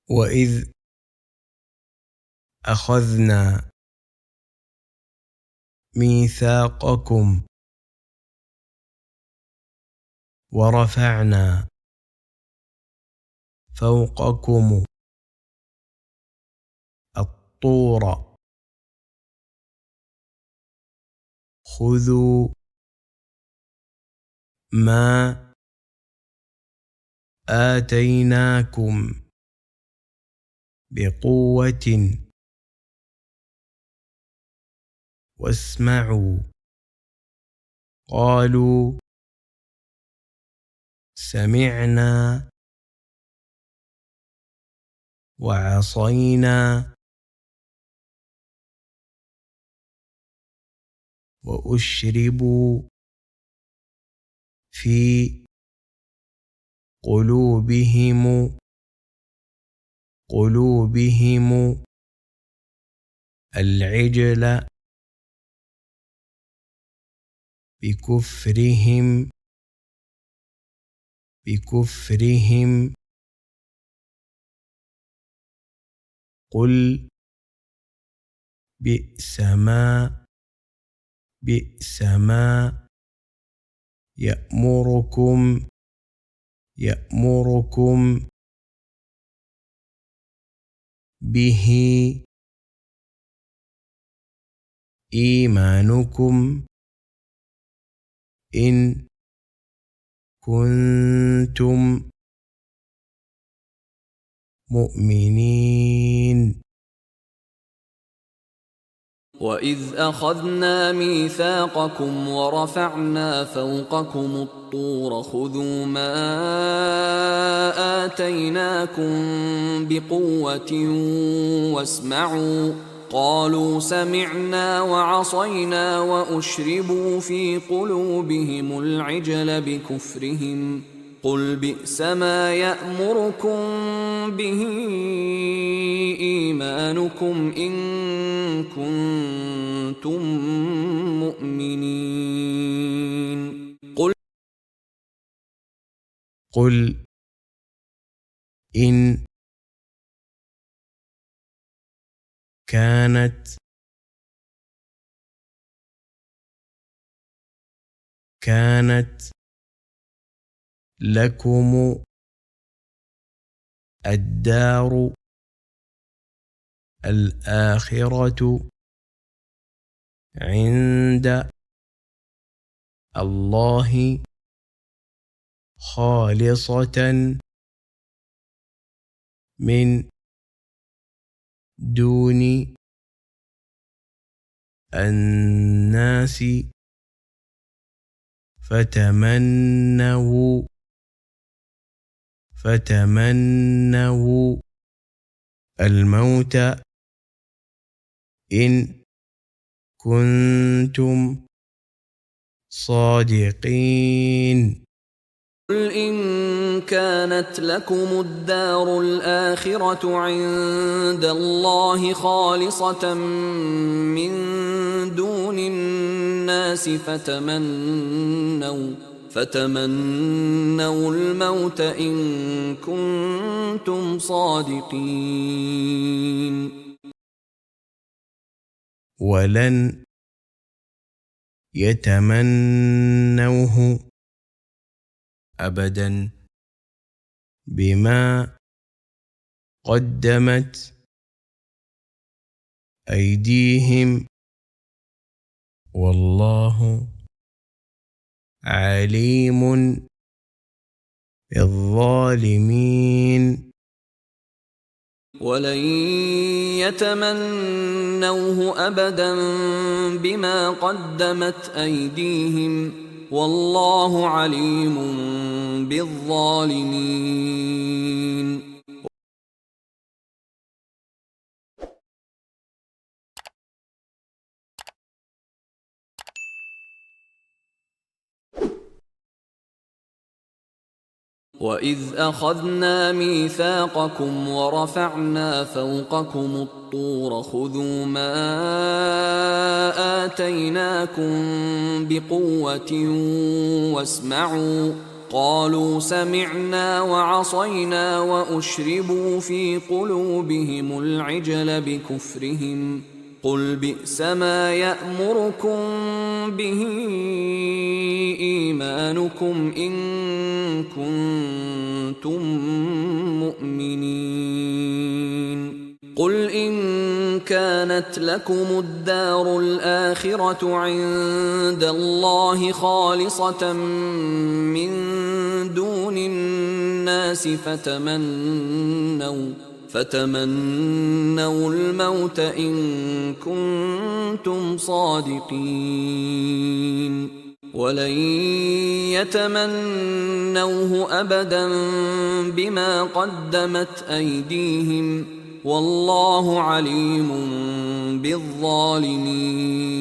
وإذ أخذنا ميثاقكم ورفعنا فوقكم الطور خذوا ما آتيناكم بقوة واسمعوا. قالوا سمعنا وعصينا وأشربوا في قلوبهم العجل بكفرهم قل بئس ما يأمركم به إيمانكم إن كنتم مؤمنين. وإذ أخذنا ميثاقكم ورفعنا فوقكم الطور خذوا ما آتيناكم بقوة واسمعوا. قالوا سمعنا وعصينا وأشربوا في قلوبهم العجل بكفرهم قل بئس ما يأمركم به إيمانكم إن كنتم مؤمنين. قل إن كانت لكم الدار الآخرة عند الله خالصة من دون الناس فتمنوا الموت إن كنتم صادقين. قل إن كانت لكم الدار الآخرة عند الله خالصة من دون الناس فتمنوا الموت إن كنتم صادقين. ولن يتمنوه أبدا بما قدمت أيديهم والله عليم بالظالمين. ولن يتمنوه أبدا بما قدمت أيديهم والله عليم بالظالمين. وإذ أخذنا ميثاقكم ورفعنا فوقكم الطور خذوا ما آتيناكم بقوة واسمعوا. قالوا سمعنا وعصينا وأشربوا في قلوبهم العجل بكفرهم قل بئس ما يأمركم به إيمانكم إن كنتم مؤمنين قل إن كانت لكم الدار الآخرة عند الله خالصة من دون الناس فتمنوا الموت إن كنتم صادقين ولن يتمنوه أبدا بما قدمت أيديهم والله عليم بالظالمين